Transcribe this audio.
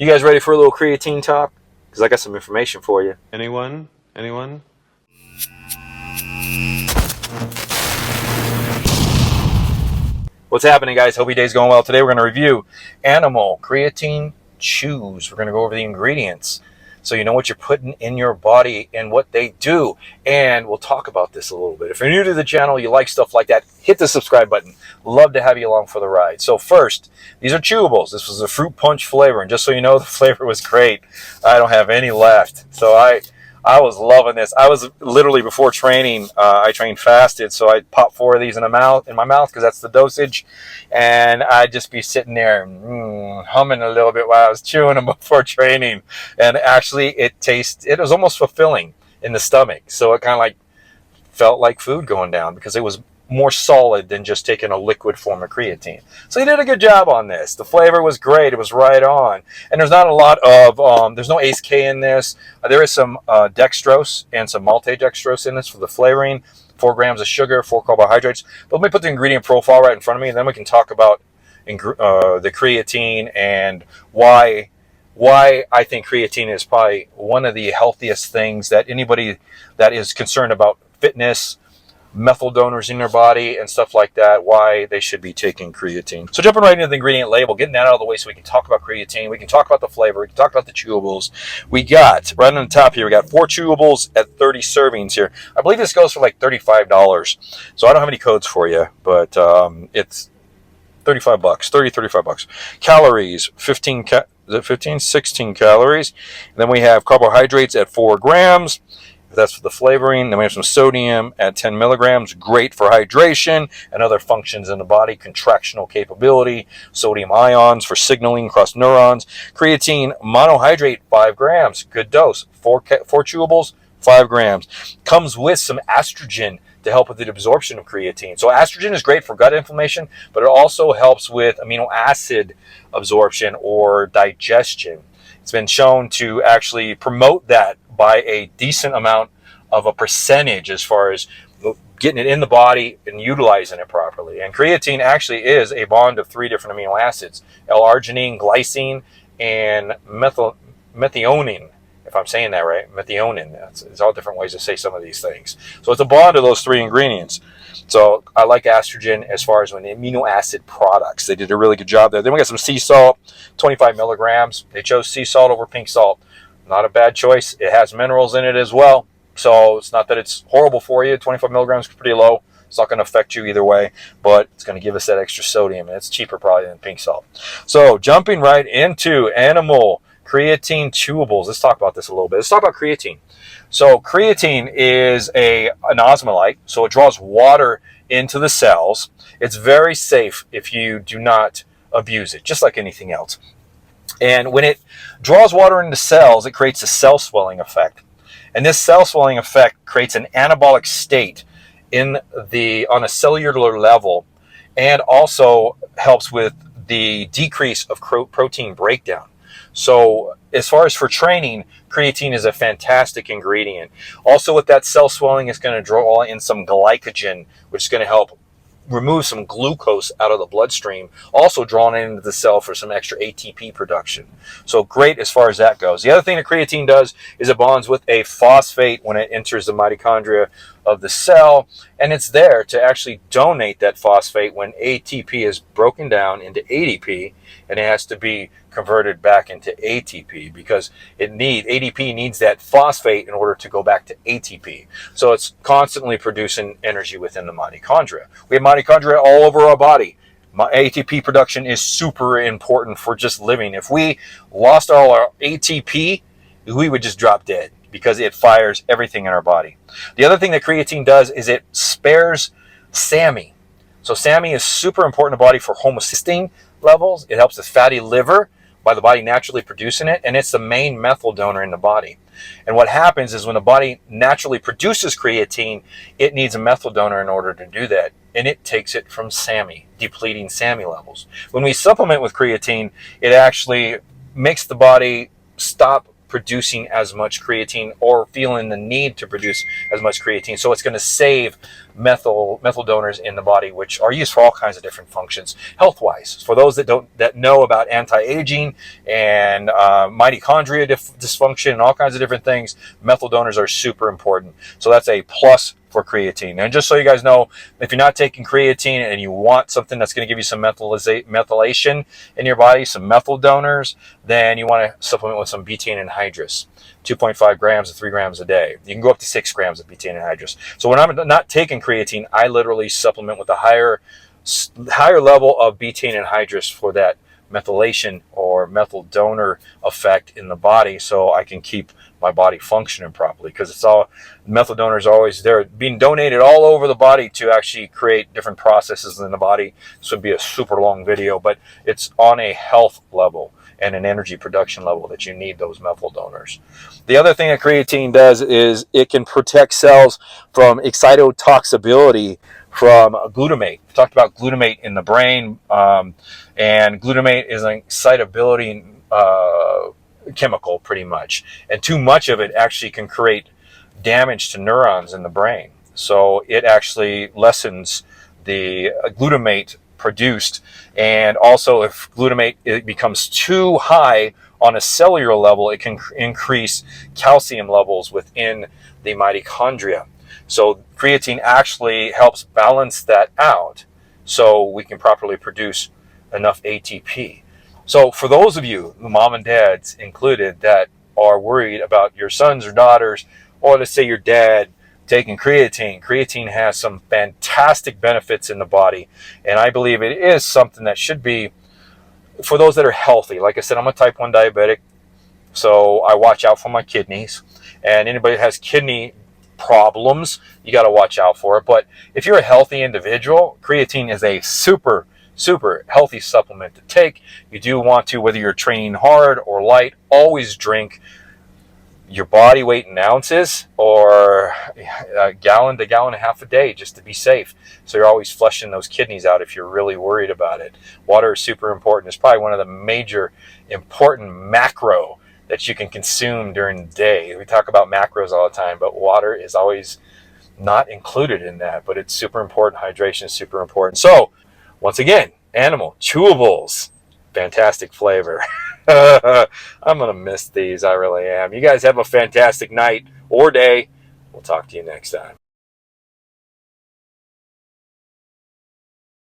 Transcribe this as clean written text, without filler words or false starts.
You guys ready for a little creatine talk? Because I got some information for you. Anyone? Anyone? What's happening, guys? Hope your day's going well. Today we're going to review animal creatine CHEWS. We're going to go over the ingredients so you know what you're putting in your body and what they do. And we'll talk about this a little bit. If you're new to the channel, you like stuff like that, hit the subscribe button. Love to have you along for the ride. So first, these are chewables. This was a fruit punch flavor. And just so you know, the flavor was great. I don't have any left. So I was loving this. I was literally, before training, I trained fasted, so I'd pop 4 of these in my mouth because that's the dosage, and I'd just be sitting there humming a little bit while I was chewing them before training. And actually, it was almost fulfilling in the stomach, so it kind of like felt like food going down because it was more solid than just taking a liquid form of creatine. So he did a good job on this. The flavor was great. It was right on. And there's not a lot of, there's no ACE K in this. There is some dextrose and some maltodextrose in this for the flavoring. 4 grams of sugar, 4 carbohydrates. But let me put the ingredient profile right in front of me, and then we can talk about the creatine and why I think creatine is probably one of the healthiest things that anybody that is concerned about fitness, methyl donors in their body and stuff like that, why they should be taking creatine. So jumping right into the ingredient label, getting that out of the way so we can talk about creatine, we can talk about the flavor, we can talk about the chewables. We got, right on the top here, we got 4 chewables at 30 servings here. I believe this goes for like $35. So I don't have any codes for you, but it's 35 bucks, 35 bucks. Calories, 16 calories. And then we have carbohydrates at 4 grams. That's for the flavoring. Then we have some sodium at 10 milligrams, great for hydration and other functions in the body, contractional capability, sodium ions for signaling across neurons, creatine monohydrate, 5 grams, good dose, 4 chewables, 5 grams. Comes with some estrogen to help with the absorption of creatine. So estrogen is great for gut inflammation, but it also helps with amino acid absorption or digestion. It's been shown to actually promote that by a decent amount of a percentage as far as getting it in the body and utilizing it properly. And creatine actually is a bond of 3 different amino acids: L-arginine, glycine, and methionine. If I'm saying that right, methionine. It's all different ways to say some of these things. So it's a bond of those 3 ingredients. So I like estrogen as far as when amino acid products. They did a really good job there. Then we got some sea salt, 25 milligrams. They chose sea salt over pink salt. Not a bad choice. It has minerals in it as well. So it's not that it's horrible for you. 25 milligrams is pretty low. It's not going to affect you either way, but it's going to give us that extra sodium, and it's cheaper probably than pink salt. So jumping right into animal creatine chewables. Let's talk about this a little bit. Let's talk about creatine. So creatine is an osmolyte, so it draws water into the cells. It's very safe if you do not abuse it, just like anything else. And when it draws water into cells, it creates a cell swelling effect. And this cell swelling effect creates an anabolic state on a cellular level, and also helps with the decrease of protein breakdown. So as far as for training, creatine is a fantastic ingredient. Also with that cell swelling, it's going to draw in some glycogen, which is going to help remove some glucose out of the bloodstream, also drawn into the cell for some extra ATP production. So great as far as that goes. The other thing that creatine does is it bonds with a phosphate when it enters the mitochondria of the cell, and it's there to actually donate that phosphate when ATP is broken down into ADP, and it has to be converted back into ATP because ADP needs that phosphate in order to go back to ATP. So it's constantly producing energy within the mitochondria. We have mitochondria all over our body. ATP production is super important for just living. If we lost all our ATP, we would just drop dead because it fires everything in our body. The other thing that creatine does is it spares SAMe. So SAMe is super important in the body for homocysteine levels. It helps with fatty liver by the body naturally producing it, and it's the main methyl donor in the body. And what happens is when the body naturally produces creatine, it needs a methyl donor in order to do that, and it takes it from SAMe, depleting SAMe levels. When we supplement with creatine, it actually makes the body stop producing as much creatine or feeling the need to produce as much creatine. So it's going to save methyl donors in the body, which are used for all kinds of different functions, health-wise. For those that know about anti-aging and mitochondria dysfunction and all kinds of different things, methyl donors are super important. So that's a plus for creatine. And just so you guys know, if you're not taking creatine and you want something that's going to give you some methylation in your body, some methyl donors, then you want to supplement with some betaine anhydrous, 2.5 grams to 3 grams a day. You can go up to 6 grams of betaine anhydrous. So when I'm not taking creatine, I literally supplement with a higher level of betaine anhydrous for that methylation or methyl donor effect in the body, so I can keep my body functioning properly, because it's all methyl donors are always there, being donated all over the body to actually create different processes in the body. This would be a super long video, but it's on a health level and an energy production level that you need those methyl donors. The other thing that creatine does is it can protect cells from excitotoxicity from glutamate. We talked about glutamate in the brain, and glutamate is an excitability chemical, pretty much, and too much of it actually can create damage to neurons in the brain. So it actually lessens the glutamate produced, and also if glutamate becomes too high on a cellular level, it can increase calcium levels within the mitochondria. So creatine actually helps balance that out so we can properly produce enough ATP. So for those of you, mom and dads included, that are worried about your sons or daughters, or let's say your dad, taking creatine, creatine has some fantastic benefits in the body, and I believe it is something that should be for those that are healthy. Like I said, I'm a type 1 diabetic, so I watch out for my kidneys, and anybody that has kidney problems, you got to watch out for it. But if you're a healthy individual, creatine is a super healthy supplement to take. You do want to, whether you're training hard or light, always drink your body weight in ounces, or a gallon to gallon and a half a day, just to be safe. So you're always flushing those kidneys out if you're really worried about it. Water is super important. It's probably one of the major important macro that you can consume during the day. We talk about macros all the time, but water is always not included in that, but it's super important. Hydration is super important. So once again, animal chewables, fantastic flavor. I'm gonna miss these, I really am. You guys have a fantastic night or day. We'll talk to you next time.